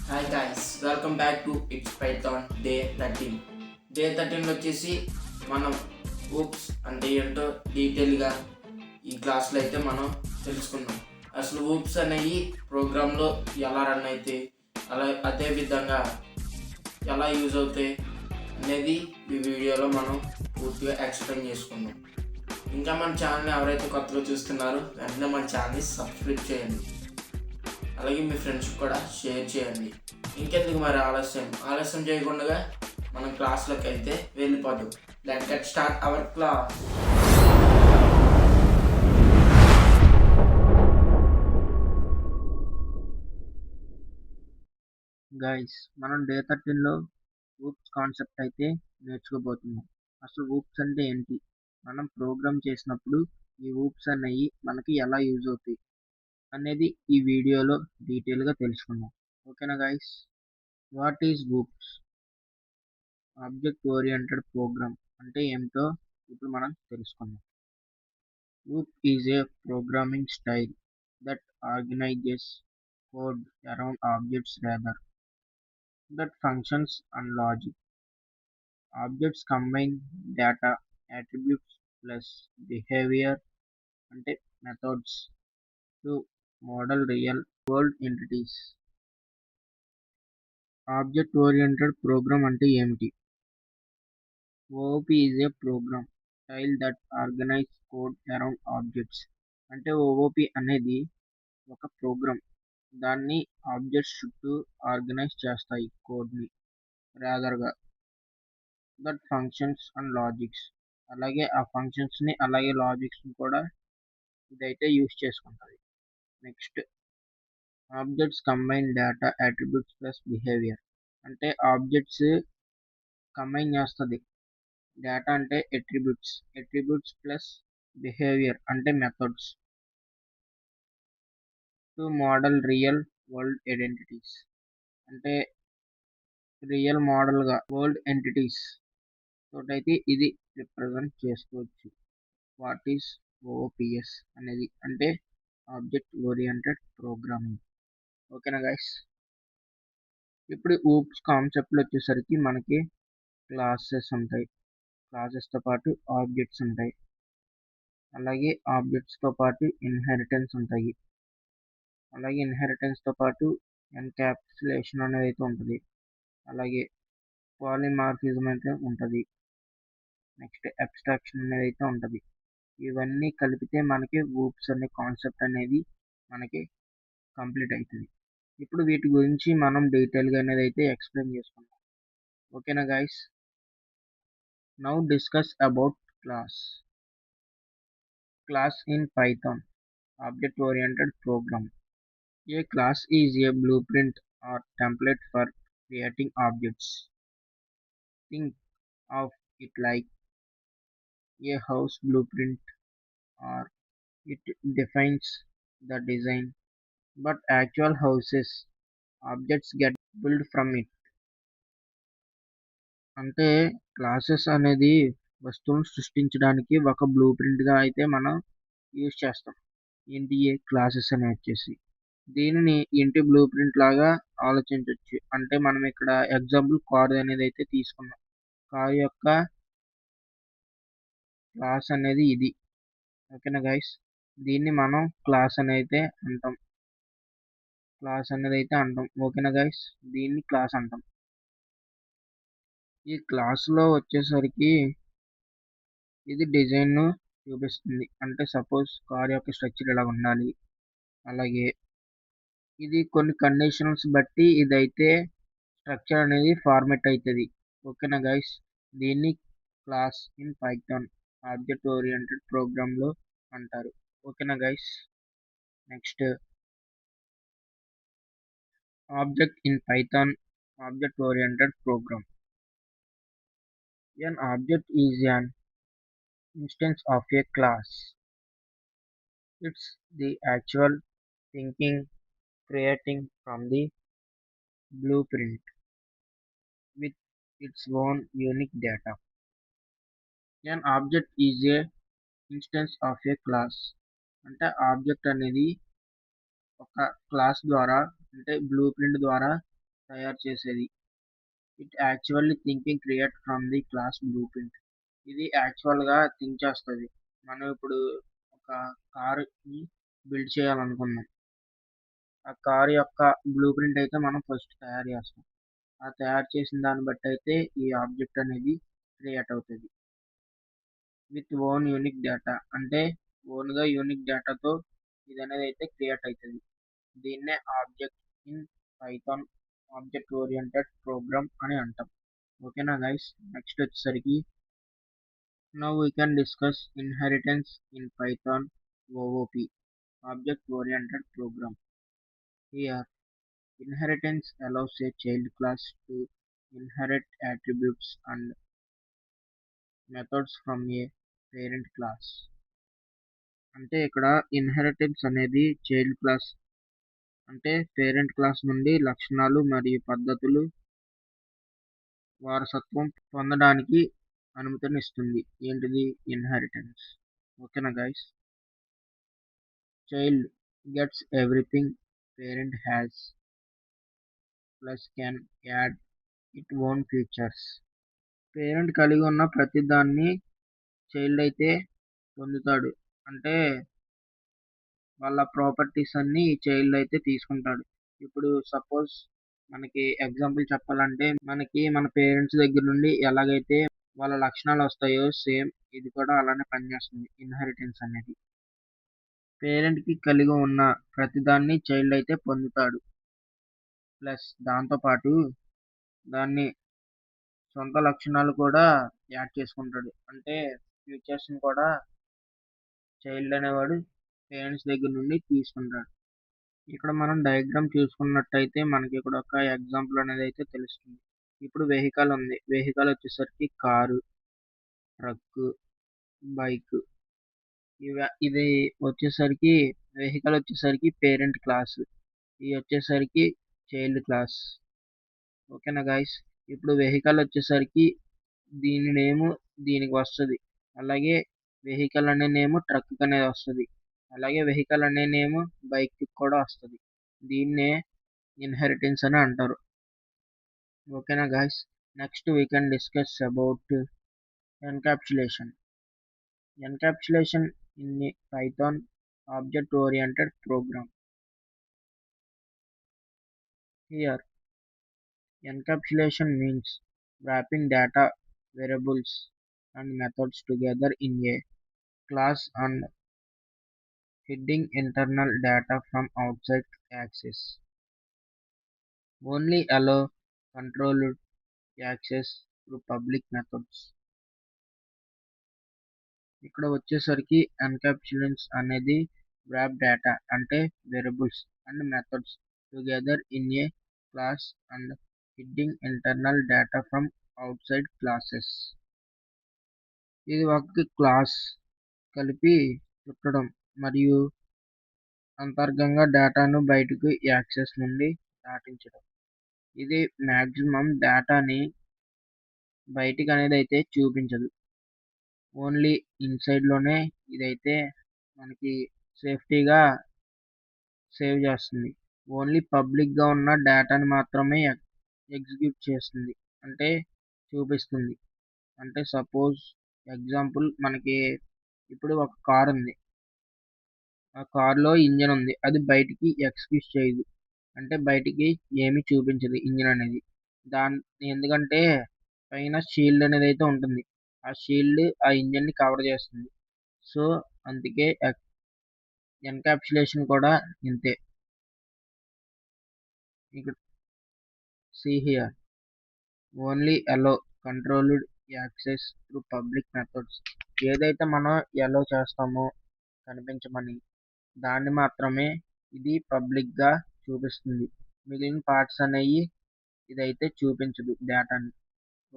Hi guys, welcome back to it's Python day 13. Day 13 వచ్చేసి మనం oops అంటే ఏంటో డీటెయిల్గా ఈ క్లాస్లో అయితే మనం తెలుసుకుందాం. అసలు ఊప్స్ అనేవి ప్రోగ్రాంలో ఎలా రన్ అవుతాయి, అదే విధంగా ఎలా యూజ్ అవుతాయి అనేది ఈ వీడియోలో మనం పూర్తిగా ఎక్స్ప్లెయిన్ చేసుకుందాం. ఇంకా మన ఛానల్ని ఎవరైతే కొత్తగా చూస్తున్నారో వెంటనే మన ఛానల్ని సబ్స్క్రైబ్ చేయండి. అలాగే మీ ఫ్రెండ్స్ కూడా షేర్ చేయండి. ఇంకెందుకు మరి ఆలస్యం చేయకుండా మనం క్లాస్లోకి అయితే వెళ్ళిపోతాం. Let get start our class. Guys మనం డే 13లో ఊప్స్ కాన్సెప్ట్ అయితే నేర్చుకోబోతున్నాం. అసలు ఊప్స్ అంటే ఏంటి, మనం ప్రోగ్రామ్ చేసినప్పుడు ఈ ఊప్స్ అనేవి మనకి ఎలా యూజ్ అవుతాయి అనేది ఈ వీడియోలో డీటెయిల్గా తెలుసుకుందాం. ఓకేనా guys? What is OOPs? Object oriented program అంటే ఏమిటో ఇప్పుడు మనం తెలుసుకుందాం. OOP is a programming style that organises code around objects rather that functions and logic. Objects combine data, attributes plus behavior and methods to model real world entities. Object oriented program అంటే ఏమిటి? OOP is a program style that organize code around objects. అంటే OOP అనేది ఒక programme, దాన్ని objects చుట్టూ organise చేస్తాయి కోడ్ని రాదర్గా that functions and logics. అలాగే ఆ ఫంక్షన్స్ని అలాగే లాజిక్స్ని కూడా ఇదైతే యూస్ చేసుకుంటుంది. Next, objects combine data attributes plus behaviour అంటే ఆబ్జెక్ట్స్ కంబైన్ చేస్తుంది. డేటా అంటే అట్రిబ్యూట్స్ ప్లస్ బిహేవియర్ అంటే methods to model real world identities అంటే రియల్ మోడల్గా వరల్డ్ ఎంటిటీస్ తోటైతే ఇది రిప్రజెంట్ చేసుకోవచ్చు. వాట్ ఈస్ ఓఓపిఎస్ అనేది అంటే ఆబ్జెక్ట్ ఓరియంటెడ్ ప్రోగ్రామింగ్. ఓకేనా గైస్? ఇప్పుడు ఊప్స్ కాన్సెప్ట్లు వచ్చేసరికి మనకి క్లాసెస్ ఉంటాయి, క్లాసెస్తో పాటు ఆబ్జెక్ట్స్ ఉంటాయి, అలాగే ఆబ్జెక్ట్స్తో పాటు ఇన్హెరిటెన్స్ ఉంటాయి, అలాగే ఇన్హెరిటెన్స్తో పాటు ఎన్క్యాప్సులేషన్ అనేది అయితే ఉంటుంది, అలాగే పాలిమార్ఫిజం అయితే ఉంటుంది, నెక్స్ట్ అబ్స్ట్రాక్షన్ అనేది అయితే ఉంటుంది. ఇవన్నీ కలిపితే మనకి ఊప్స్ అనే కాన్సెప్ట్ అనేది మనకి కంప్లీట్ అవుతుంది. ఇప్పుడు వీటి గురించి మనం డీటెయిల్గా అనేది అయితే ఎక్స్ప్లెయిన్ చేసుకుందాం. ఓకేనా guys? Now discuss about class. Class in Python, object oriented program. A class is a blueprint or template for creating objects. Think of it like a house blueprint, or it defines the design, but actual houses objects get built from it. అంటే classes అనేది వస్తువులను సృష్టించడానికి ఒక blue ప్రింట్గా అయితే మనం use చేస్తాం. ఏంటి classes అని వచ్చేసి దీనిని ఇంటి బ్లూ ప్రింట్ లాగా ఆలోచించవచ్చు. అంటే మనం ఇక్కడ ఎగ్జాంపుల్ కార్ అనేది అయితే తీసుకున్నాం. కార్ యొక్క క్లాస్ అనేది ఇది. ఓకేనా గైస్? దీన్ని మనం క్లాస్ అనేది అయితే అంటాం. ఓకేనా గైస్? దీన్ని క్లాస్ అంటాం. ఈ క్లాస్లో వచ్చేసరికి ఇది డిజైన్ను చూపిస్తుంది. అంటే సపోజ్ కార్ యొక్క స్ట్రక్చర్ ఇలా ఉండాలి, అలాగే ఇది కొన్ని కండిషన్స్ బట్టి ఇదైతే స్ట్రక్చర్ అనేది ఫార్మెట్ అవుతుంది. ఓకేనా గైస్? దీన్ని class in Python object oriented ప్రోగ్రామ్లో అంటారు. ఓకేనా guys? Next, object in Python object oriented program. An object is an instance of a class. It's the actual thinking creating from the blueprint with its own unique data. An object is a instance of a class. అంటే object అనేది ఒక class ద్వారా అంటే blue print ద్వారా తయారు చేసేది. It actually thinking create from the class blue print. ఇది యాక్చువల్గా థింక్ చేస్తుంది. మనం ఇప్పుడు ఒక కార్ని బిల్డ్ చేయాలనుకున్నాం. ఆ కార్ యొక్క బ్లూ ప్రింట్ అయితే మనం ఫస్ట్ తయారు చేస్తాం. ఆ తయారు చేసిన దాన్ని బట్టి అయితే ఈ ఆబ్జెక్ట్ అనేది క్రియేట్ అవుతుంది. విత్ ఓన్ యూనిక్ డేటా అంటే ఓన్గా యూనిక్ డేటాతో ఇది అనేది అయితే క్రియేట్ అవుతుంది. దీన్నే object in Python object oriented program అని అంటాం. ఓకేనా గైస్, నెక్స్ట్ వచ్చేసరికి now we can discuss inheritance in Python OOP object oriented program. Here inheritance allows a child class to inherit attributes and methods from a parent class. అంటే ఇక్కడ inheritance అనేది child class అంటే parent class నుండి లక్షణాలు మరియు పద్ధతులు వారసత్వం పొందడానికి అనుమతినిస్తుంది. ఏంటిది ఇన్హెరిటెన్స్? ఓకేనా guys, child gets everything parent has plus can add it own features. Parent కలిగి ఉన్న ప్రతి దాన్ని చైల్డ్ అయితే పొందుతాడు. అంటే వాళ్ళ ప్రాపర్టీస్ అన్ని చైల్డ్ అయితే తీసుకుంటాడు. ఇప్పుడు సపోజ్ మనకి ఎగ్జాంపుల్ చెప్పాలంటే మనకి మన పేరెంట్స్ దగ్గర నుండి ఎలాగైతే వాళ్ళ లక్షణాలు వస్తాయో సేమ్ ఇది కూడా అలానే పనిచేస్తుంది ఇన్హెరిటెన్స్ అనేది. పేరెంట్ కి కలిగి ఉన్న ప్రతిదాన్ని చైల్డ్ అయితే పొందుతాడు. ప్లస్ దాంతోపాటు దాన్ని సొంత లక్షణాలు కూడా యాడ్ చేసుకుంటాడు. అంటే ఫీచర్స్ని కూడా చైల్డ్ అనేవాడు పేరెంట్స్ దగ్గర నుండి తీసుకుంటాడు. ఇక్కడ మనం డయాగ్రామ్ చూసుకున్నట్టయితే మనకి ఇక్కడ ఒక ఎగ్జాంపుల్ అనేది అయితే తెలుస్తుంది. ఇప్పుడు వెహికల్ ఉంది. వెహికల్ వచ్చేసరికి కారు, ట్రక్, బైక్. ఇది వచ్చేసరికి వెహికల్ వచ్చేసరికి పేరెంట్ క్లాస్, ఇది వచ్చేసరికి చైల్డ్ క్లాస్. ఓకేనా గైస్, ఇప్పుడు వెహికల్ వచ్చేసరికి దీని నేమ్ దీనికి వస్తుంది. అలాగే వెహికల్ అనే నేమ్ ట్రక్ అనేది వస్తుంది. అలాగే వెహికల్ అనే నేమ్ బైక్ కూడా వస్తుంది. దీన్నే ఇన్హెరిటెన్స్ అని అంటారు. ఓకేనా guys, next we can discuss about encapsulation. Encapsulation in Python object oriented program. Here encapsulation means wrapping data, variables, and methods together in a class and hiding internal data from outside access. Only allow controlled access through public methods. ఇక్కడ వచ్చేసరికి ఎన్కాప్సులెన్స్ అనేది wrap data అంటే variables and methods together in a class and hiding internal data from outside classes. ఇది ఒక class కలిపి చుట్టడం మరియు అంతర్గతంగా డేటాను బయటకు యాక్సెస్ నుండి దాటించడం. ఇది మ్యాక్సిమం డేటాని బయటికి అనేది అయితే చూపించదు. ఓన్లీ ఇన్సైడ్ లోనే ఇదైతే మనకి సేఫ్టీగా సేవ్ చేస్తుంది. ఓన్లీ పబ్లిక్ గా ఉన్న డేటాని మాత్రమే ఎగ్జిక్యూట్ చేస్తుంది అంటే చూపిస్తుంది. అంటే సపోజ్ ఎగ్జాంపుల్ మనకి ఇప్పుడు ఒక కార్ ఉంది. ఆ కార్లో ఇంజన్ ఉంది. అది బయటికి ఎగ్జిక్యూట్ చేయదు. అంటే బయటికి ఏమీ చూపించదు ఇంజన్ అనేది. ఎందుకంటే పైన షీల్డ్ అనేది అయితే ఉంటుంది. ఆ షీల్డ్ ఆ ఇంజన్ ని కవర్ చేస్తుంది. సో అందుకే ఎన్కాప్సులేషన్ కూడా ఇంతే. ఇక్కడ see here only allow controlled access through public methods. ఏదైతే మనం అలో చేస్తామో కనిపించమని దాన్ని మాత్రమే ఇది పబ్లిక్ గా చూపిస్తుంది. మిగిలిన పార్ట్స్ అనేవి ఇదైతే చూపించదు డేటాని.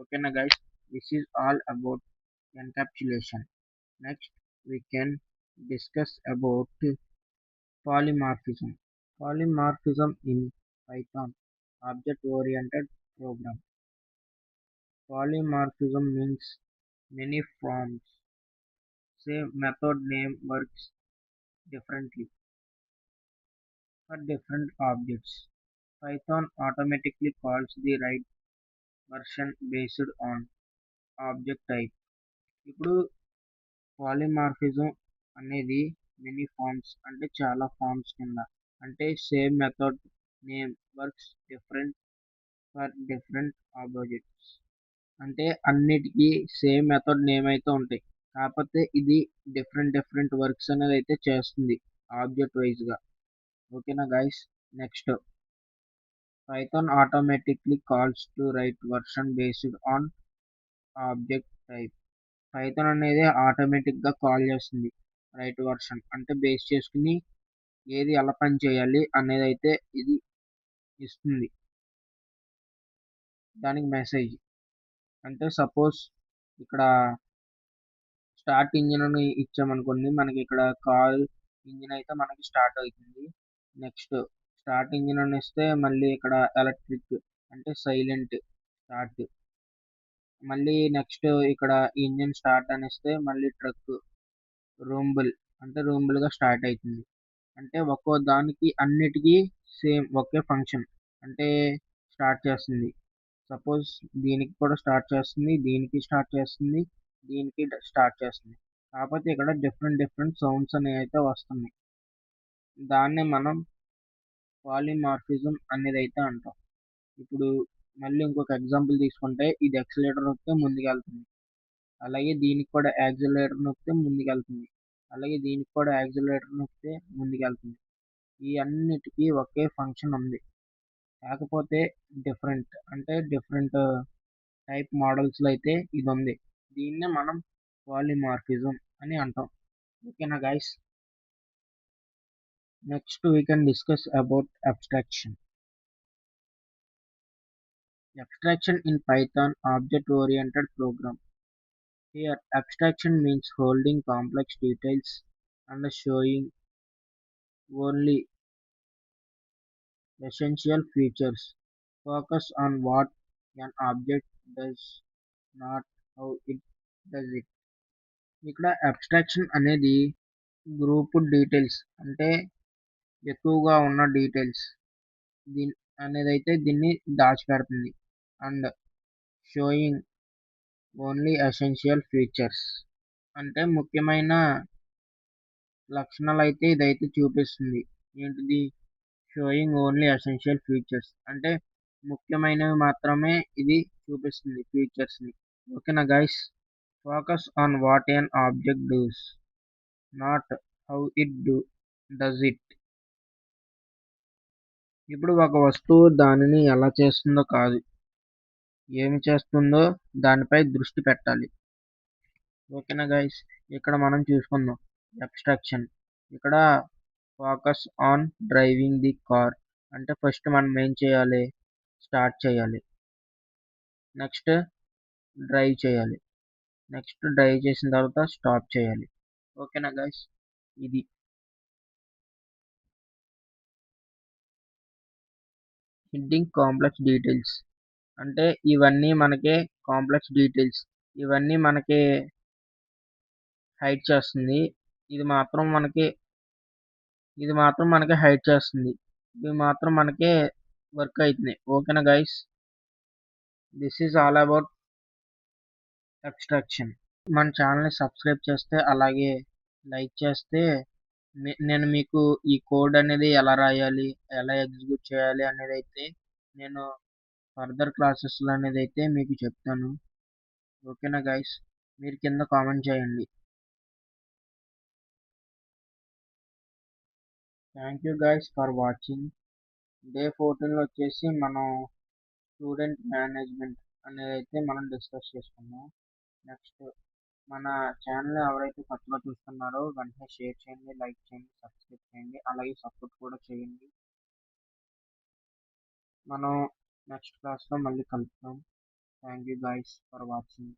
ఓకేనా guys, this is all about encapsulation. Next we can discuss about polymorphism. Polymorphism in Python object-oriented program. Polymorphism means many forms. Same method name works differently for different objects. Python automatically calls the right version based on object type. ఇప్పుడు polymorphism అనేది many forms అంటే చాలా forms కింద అంటే same method name works different for different objects అంటే అన్నిటికీ same method name అయితే ఉంటాయి కాకపోతే ఇది డిఫరెంట్ వర్క్స్ అనేది అయితే చేస్తుంది ఆబ్జెక్ట్ వైజ్గా. ఓకేనా guys. Next Python automatically calls to right version based on object type. Python అనేది ఆటోమేటిక్గా కాల్ చేస్తుంది రైట్ వర్షన్ అంటే బేస్ చేసుకుని ఏది ఎలా పని చేయాలి అనేది అయితే ఇది ఇస్తుంది దానికి మెసేజ్. అంటే సపోజ్ ఇక్కడ స్టార్ట్ ఇంజిన్ అని ఇచ్చామనుకోండి మనకి ఇక్కడ కాల్ ఇంజిన్ అయితే మనకి స్టార్ట్ అవుతుంది. నెక్స్ట్ స్టార్ట్ ఇంజిన్ అని ఇస్తే మళ్ళీ ఇక్కడ ఎలక్ట్రిక్ అంటే సైలెంట్ స్టార్ట్. మళ్ళీ నెక్స్ట్ ఇక్కడ ఇంజిన్ స్టార్ట్ అని ఇస్తే మళ్ళీ ట్రక్ రూంబుల్ అంటే రూంబుల్గా స్టార్ట్ అవుతుంది. అంటే ఒక్కో దానికి అన్నిటికీ సేమ్ ఒకే ఫంక్షన్ అంటే స్టార్ట్ చేస్తుంది. సపోజ్ దీనికి కూడా స్టార్ట్ చేస్తుంది, దీనికి స్టార్ట్ చేస్తుంది, దీనికి స్టార్ట్ చేస్తుంది. కాకపోతే ఇక్కడ డిఫరెంట్ సౌండ్స్ అనేవి అయితే వస్తున్నాయి. దాన్నే మనం పాలిమార్ఫిజం అనేది అయితే అంటాం. ఇప్పుడు మళ్ళీ ఇంకొక ఎగ్జాంపుల్ తీసుకుంటే ఇది ఎక్సలేటర్ నొక్కితే ముందుకెళ్తుంది, అలాగే దీనికి కూడా యాక్సిలరేటర్ నొక్కితే ముందుకెళ్తుంది, అలాగే దీనికి కూడా యాక్సిలరేటర్ నొక్కితే ముందుకెళ్తుంది. ఈ అన్నిటికీ ఒకే ఫంక్షన్ ఉంది కాకపోతే డిఫరెంట్ టైప్ మోడల్స్లో అయితే ఇది ఉంది. దీన్నే మనం పాలిమార్ఫిజం అని అంటాం. ఓకేనా guys. Next we can discuss about abstraction. Abstraction in Python object-oriented program. Here, abstraction means holding complex details and showing only essential features. Focus on what an object does, not how it does it. ఇక్కడ abstraction అనేది group details అంటే ఎక్కువగా ఉన్న details అనేది అయితే దీన్ని దాచిపెడుతుంది. And showing only essential features అంటే ముఖ్యమైన లక్షణాలు అయితే ఇదైతే చూపిస్తుంది. ఏంటిది? షోయింగ్ ఓన్లీ ఎసెన్షియల్ ఫీచర్స్ అంటే ముఖ్యమైనవి మాత్రమే ఇది చూపిస్తుంది ఫీచర్స్ని. ఓకేనా guys. Focus on what an object does, not how it does it. ఇప్పుడు ఒక వస్తువు దానిని ఎలా చేస్తుందో కాదు, ఏమి చేస్తుందో దానిపై దృష్టి పెట్టాలి. ఓకేనా గైస్. ఇక్కడ మనం చూసుకుందాం అబ్స్ట్రాక్షన్. ఇక్కడ focus on driving the car అంటే ఫస్ట్ మనం ఏం చేయాలి? స్టార్ట్ చేయాలి, నెక్స్ట్ డ్రైవ్ చేయాలి, నెక్స్ట్ డ్రైవ్ చేసిన తర్వాత స్టాప్ చేయాలి. ఓకేనా గైస్. ఇది హిడ్డింగ్ కాంప్లెక్స్ డీటెయిల్స్ అంటే ఇవన్నీ మనకి కాంప్లెక్స్ డీటెయిల్స్, ఇవన్నీ మనకి హైడ్ చేస్తుంది. ఇది మాత్రం మనకి హైడ్ చేస్తుంది. ఇవి మాత్రం మనకి వర్క్ అవుతున్నాయి. ఓకేనా guys. This is all about abstraction. మన ఛానల్ని సబ్స్క్రైబ్ చేస్తే అలాగే లైక్ చేస్తే నేను మీకు ఈ కోడ్ అనేది ఎలా రాయాలి, ఎలా ఎగ్జిక్యూట్ చేయాలి అనేది అయితే నేను ఫర్దర్ క్లాసెస్లో అనేది అయితే మీకు చెప్తాను. ఓకేనా గైస్. మీరు కింద కామెంట్ చేయండి. Thank you guys for watching. Day 14లో వచ్చేసి మనం స్టూడెంట్ మేనేజ్మెంట్ అనేది అయితే మనం డిస్కస్ చేసుకున్నాం. నెక్స్ట్ మన ఛానల్ ఎవరైతే కొత్తగా చూస్తున్నారో వెంటనే షేర్ చేయండి, లైక్ చేయండి, సబ్స్క్రైబ్ చేయండి, అలాగే సపోర్ట్ కూడా చేయండి. మనం నెక్స్ట్ క్లాస్లో మళ్ళీ కలుద్దాం. Thank you guys for watching.